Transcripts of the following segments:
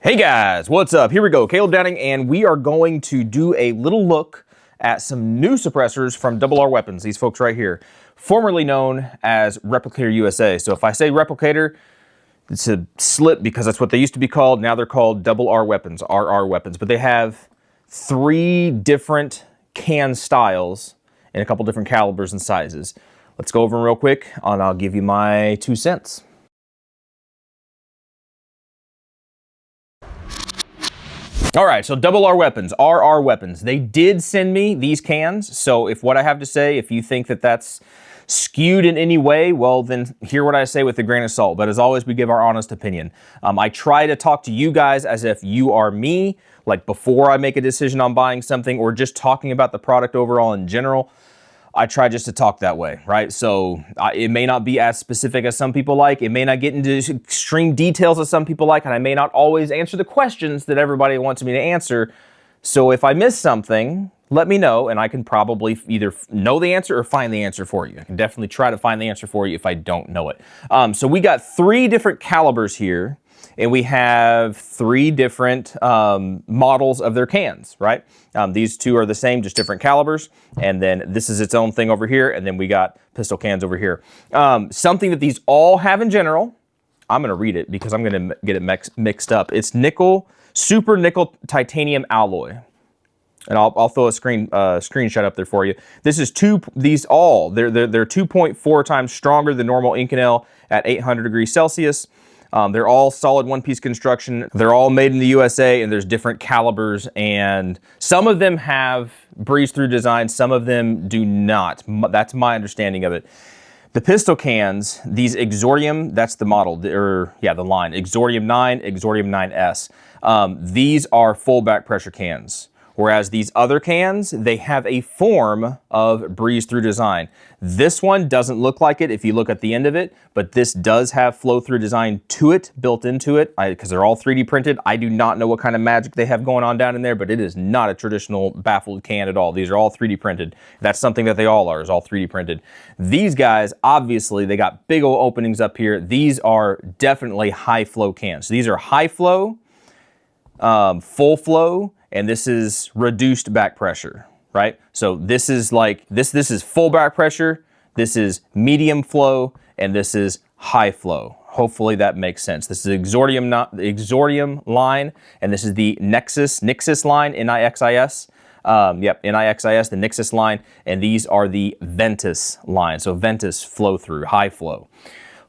Hey guys, what's up? Here we go, Caleb Downing, and we are going to do a little look at some new suppressors from RR Weapons, these folks right here, formerly known as Replicator USA. So if I say Replicator, it's a slip because that's what they used to be called. Now they're called RR Weapons, RR Weapons, but they have 3 different can styles and a couple different calibers and sizes. Let's go over them real quick, and I'll give you my 2 cents. All right, so RR Weapons, RR Weapons. They did send me these cans, so if what I have to say, if you think that that's skewed in any way, well, then hear what I say with a grain of salt. But as always, we give our honest opinion. I try to talk to you guys as if you are me, like before I make a decision on buying something or just talking about the product overall in general. I try just to talk that way, right? So it may not be as specific as some people like. It may not get into extreme details as some people like, and I may not always answer the questions that everybody wants me to answer. So if I miss something, let me know, and I can probably either know the answer or find the answer for you. I can definitely try to find the answer for you if I don't know it. So we got 3 different calibers here, and we have 3 different models of their cans, right? These 2 are the same, just different calibers. And then this is its own thing over here. And then we got pistol cans over here. Something that these all have in general, I'm going to read it because I'm going to get it mixed up. It's nickel, super nickel titanium alloy. And I'll throw a screenshot up there for you. This is they're 2.4 times stronger than normal Inconel at 800 degrees Celsius. They're all solid one-piece construction. They're all made in the USA, and there's different calibers, and some of them have breeze-through design, some of them do not. That's my understanding of it. The pistol cans, these Exortium, that's the model, the line, Exortium 9, Exortium 9S. These are full back pressure cans. Whereas these other cans, they have a form of breeze-through design. This one doesn't look like it if you look at the end of it, but this does have flow-through design to it, built into it, because they're all 3D printed. I do not know what kind of magic they have going on down in there, but it is not a traditional baffled can at all. These are all 3D printed. That's something that they all are, is all 3D printed. These guys, obviously, they got big old openings up here. These are definitely high-flow cans. So these are high-flow, full flow, and this is reduced back pressure, right? So this is like, this is full back pressure, this is medium flow, and this is high flow. Hopefully that makes sense. This is Exortium line, and this is the Nixis line, N-I-X-I-S. N-I-X-I-S, the Nixis line, and these are the Ventus line. So Ventus flow through, high flow.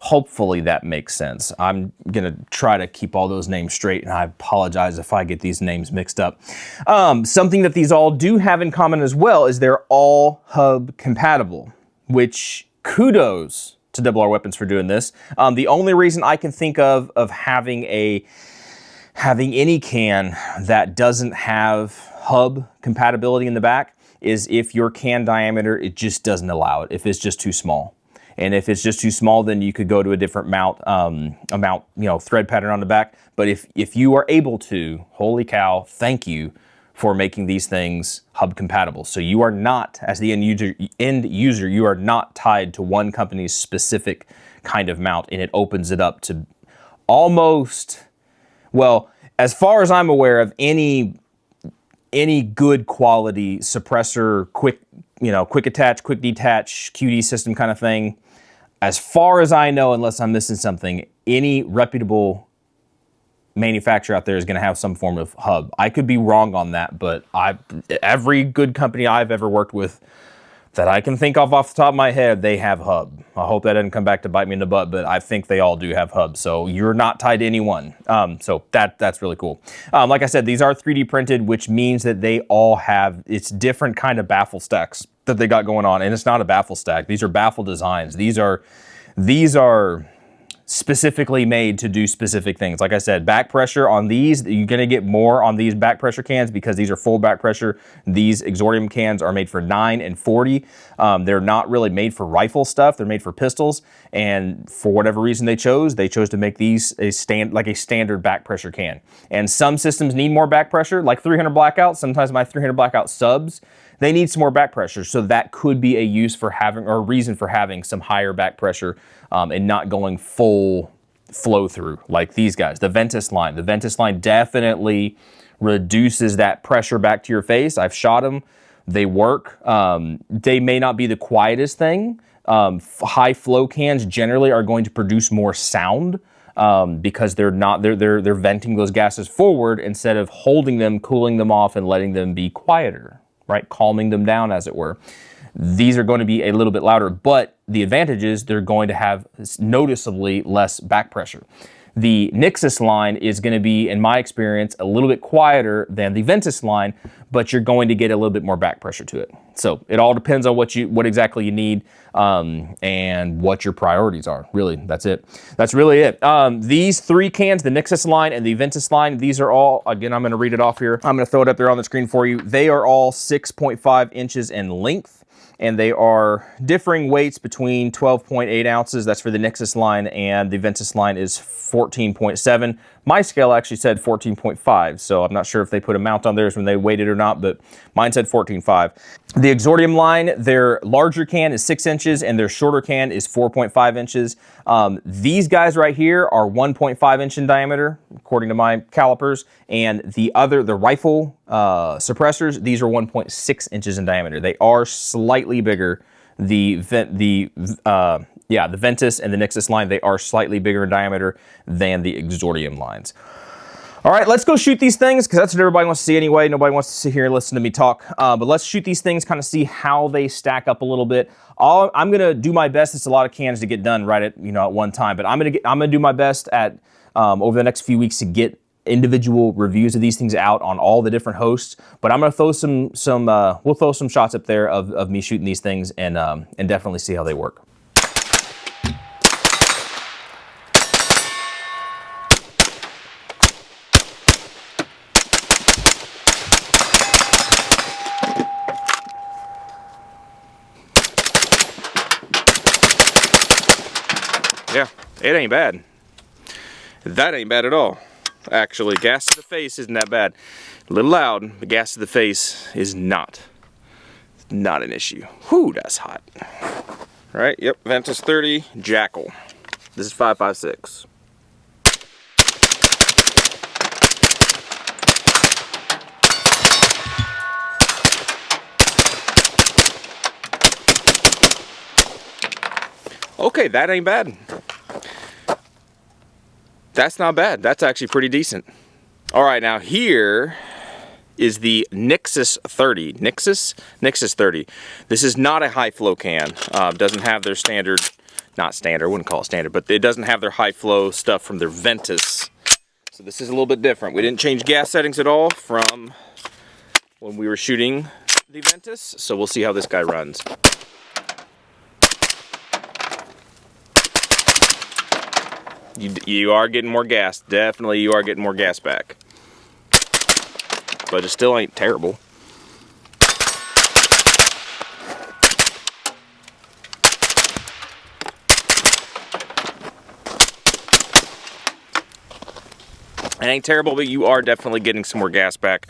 Hopefully that makes sense. I'm gonna try to keep all those names straight, and I apologize if I get these names mixed up. Something that these all do have in common as well is they're all hub compatible, which kudos to RR Weapons for doing this. The only reason I can think of having any can that doesn't have hub compatibility in the back is if your can diameter, it just doesn't allow it, if it's just too small. And if it's just too small, then you could go to a different mount, thread pattern on the back. But if you are able to, holy cow, thank you for making these things hub compatible. So you are not, as the end user, you are not tied to one company's specific kind of mount, and it opens it up to almost, well, as far as I'm aware of any good quality suppressor, quick attach, quick detach, QD system kind of thing. As far as I know, unless I'm missing something, any reputable manufacturer out there is going to have some form of hub. I could be wrong on that, but every good company I've ever worked with that I can think of off the top of my head, they have hub. I hope that doesn't come back to bite me in the butt, but I think they all do have hub. So you're not tied to any one. So that's really cool. Like I said, these are 3D printed, which means that they all have, it's different kind of baffle stacks that they got going on. And it's not a baffle stack. These are baffle designs. These are specifically made to do specific things. Like I said, back pressure on these, you're gonna get more on these back pressure cans because these are full back pressure. These Exortium cans are made for 9 and 40. They're not really made for rifle stuff. They're made for pistols. And for whatever reason they chose to make these a standard back pressure can. And some systems need more back pressure, like 300 Blackout. Sometimes my 300 Blackout subs, they need some more back pressure. So that could be a use for having, or a reason for having some higher back pressure and not going full flow through, like these guys, the Ventus line. The Ventus line definitely reduces that pressure back to your face. I've shot them. They work. They may not be the quietest thing. High flow cans generally are going to produce more sound because they're venting those gases forward instead of holding them, cooling them off, and letting them be quieter, right? Calming them down, as it were. These are going to be a little bit louder, but the advantage is they're going to have noticeably less back pressure. The Nixis line is going to be, in my experience, a little bit quieter than the Ventus line, but you're going to get a little bit more back pressure to it. So it all depends on what exactly you need and what your priorities are. Really, that's it. That's really it. These 3 cans, the Nixis line and the Ventus line, these are all, again, I'm going to read it off here. I'm going to throw it up there on the screen for you. They are all 6.5 inches in length. And they are differing weights between 12.8 ounces, that's for the Nixis line, and the Ventus line is 14.7. My scale actually said 14.5, so I'm not sure if they put a mount on theirs when they weighed it or not, but mine said 14.5. The Exortium line, their larger can is 6 inches and their shorter can is 4.5 inches. These guys right here are 1.5 inch in diameter, according to my calipers, and the rifle suppressors, these are 1.6 inches in diameter. They are slightly bigger. The Ventus and the Nixis line, they are slightly bigger in diameter than the Exortium lines. All right, let's go shoot these things because that's what everybody wants to see anyway. Nobody wants to sit here and listen to me talk. But let's shoot these things, kind of see how they stack up a little bit. I'm gonna do my best. It's a lot of cans to get done right at one time, but I'm gonna do my best at over the next few weeks to get individual reviews of these things out on all the different hosts. But I'm gonna throw we'll throw some shots up there of me shooting these things and definitely see how they work. Yeah, it ain't bad. That ain't bad at all. Actually, gas to the face isn't that bad. A little loud, but gas to the face is not an issue. Whew, that's hot. All right, yep, Ventus 30, Jackal. This is 5.56. Okay, that ain't bad. That's not bad. That's actually pretty decent. All right, now here is the Nixis 30. Nixis 30. This is not a high flow can. Doesn't have their standard, not standard, I wouldn't call it standard, but it doesn't have their high flow stuff from their Ventus. So this is a little bit different. We didn't change gas settings at all from when we were shooting the Ventus. So we'll see how this guy runs. You are getting more gas. Definitely you are getting more gas back. But it still ain't terrible. It ain't terrible, but you are definitely getting some more gas back.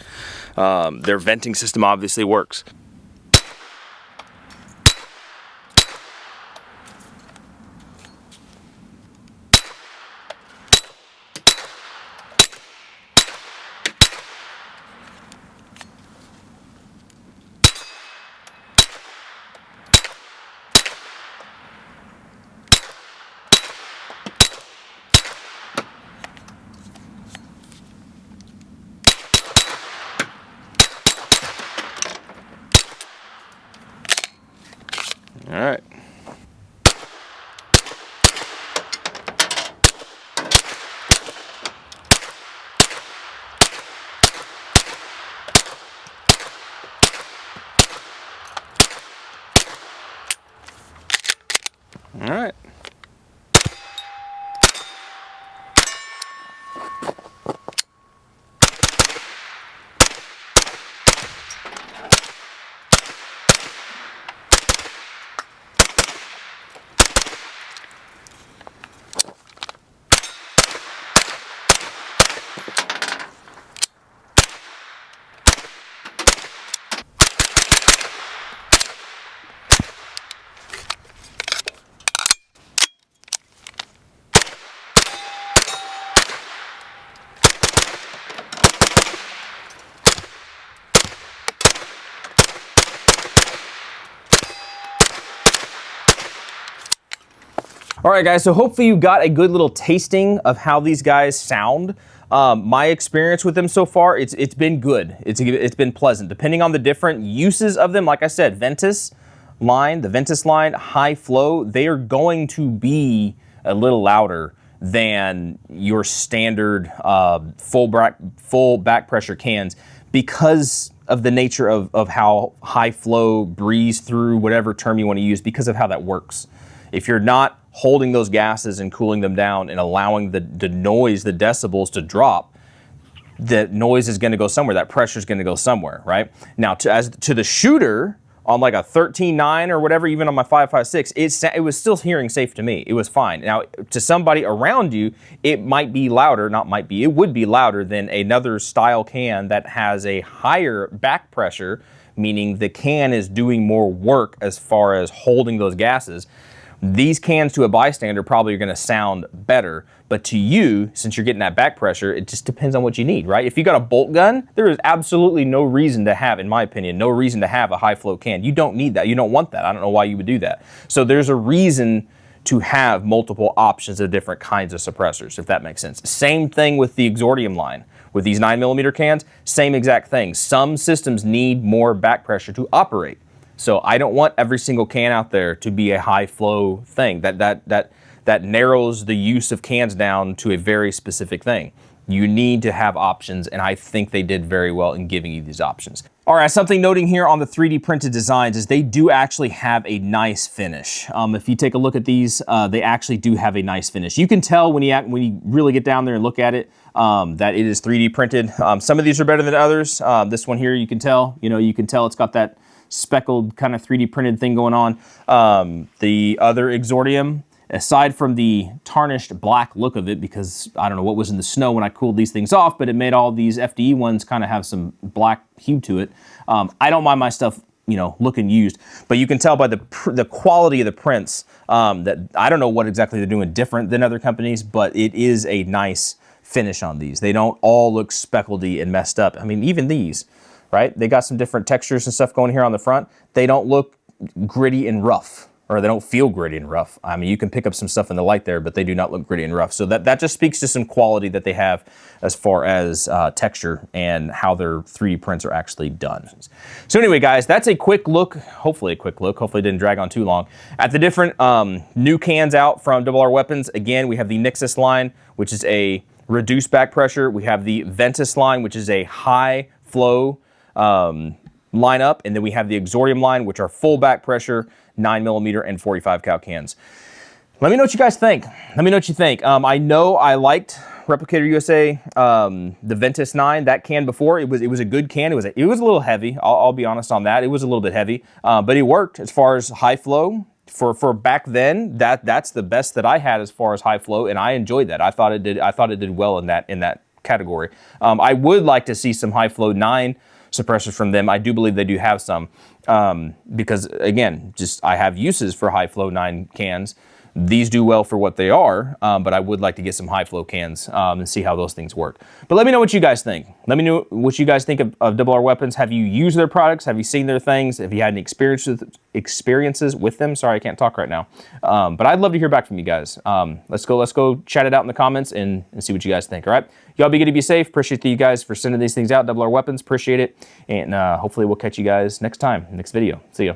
Their venting system obviously works. All right. All right. All right, guys, so hopefully you got a good little tasting of how these guys sound. My experience with them so far, it's been good. It's been pleasant. Depending on the different uses of them, like I said, the Ventus line, high flow, they are going to be a little louder than your standard full back pressure cans because of the nature of how high flow, breeze through, whatever term you want to use, because of how that works. If you're not holding those gases and cooling them down and allowing the noise, the decibels to drop, the noise is going to go somewhere. That pressure is going to go somewhere, right? Now, to the shooter on like a 13.9 or whatever, even on my 5.56, it was still hearing safe to me. It was fine. Now, to somebody around you, it might be louder, not might be, it would be louder than another style can that has a higher back pressure, meaning the can is doing more work as far as holding those gases. These cans to a bystander probably are going to sound better, but to you, since you're getting that back pressure, it just depends on what you need, right? If you got a bolt gun, there is absolutely no reason to have, in my opinion, no reason to have a high flow can. You don't need that. You don't want that. I don't know why you would do that. So there's a reason to have multiple options of different kinds of suppressors, if that makes sense. Same thing with the Exortium line. With these 9mm cans, same exact thing. Some systems need more back pressure to operate. So I don't want every single can out there to be a high flow thing. That narrows the use of cans down to a very specific thing. You need to have options, and I think they did very well in giving you these options. All right, something noting here on the 3D printed designs is they do actually have a nice finish. If you take a look at these, they actually do have a nice finish. You can tell when you really get down there and look at it that it is 3D printed. Some of these are better than others. This one here, you can tell it's got that speckled kind of 3D printed thing going on. The other Exortium, aside from the tarnished black look of it, because I don't know what was in the snow when I cooled these things off, but it made all these FDE ones kind of have some black hue to it. I don't mind my stuff, looking used, but you can tell by the quality of the prints that I don't know what exactly they're doing different than other companies, but it is a nice finish on these. They don't all look speckledy and messed up. I mean, even these, right? They got some different textures and stuff going here on the front. They don't look gritty and rough, or they don't feel gritty and rough. I mean, you can pick up some stuff in the light there, but they do not look gritty and rough. So that just speaks to some quality that they have as far as texture and how their 3D prints are actually done. So anyway, guys, that's a quick look, hopefully it didn't drag on too long, at the different new cans out from Double R Weapons. Again, we have the Nixis line, which is a reduced back pressure. We have the Ventus line, which is a high flow lineup, and then we have the Exortium line, which are full back pressure, 9mm and 45 cal cans. Let me know what you guys think. Let me know what you think. I know I liked Replicator USA, the Ventus 9, that can before. It was a good can. It was a little heavy. I'll be honest on that. It was a little bit heavy, but it worked as far as high flow. For back then, that's the best that I had as far as high flow, and I enjoyed that. I thought it did well in that category. I would like to see some high flow 9 suppressors from them. I do believe they do have some because, again, I have uses for high flow 9 cans. These do well for what they are, but I would like to get some high flow cans and see how those things work. But let me know what you guys think. Let me know what you guys think of Double R Weapons. Have you used their products? Have you seen their things? Have you had any experiences with them? Sorry, I can't talk right now. But I'd love to hear back from you guys. Let's go chat it out in the comments and see what you guys think, all right? Y'all be good to be safe. Appreciate you guys for sending these things out. Double R Weapons, appreciate it. And hopefully we'll catch you guys next time, next video. See ya.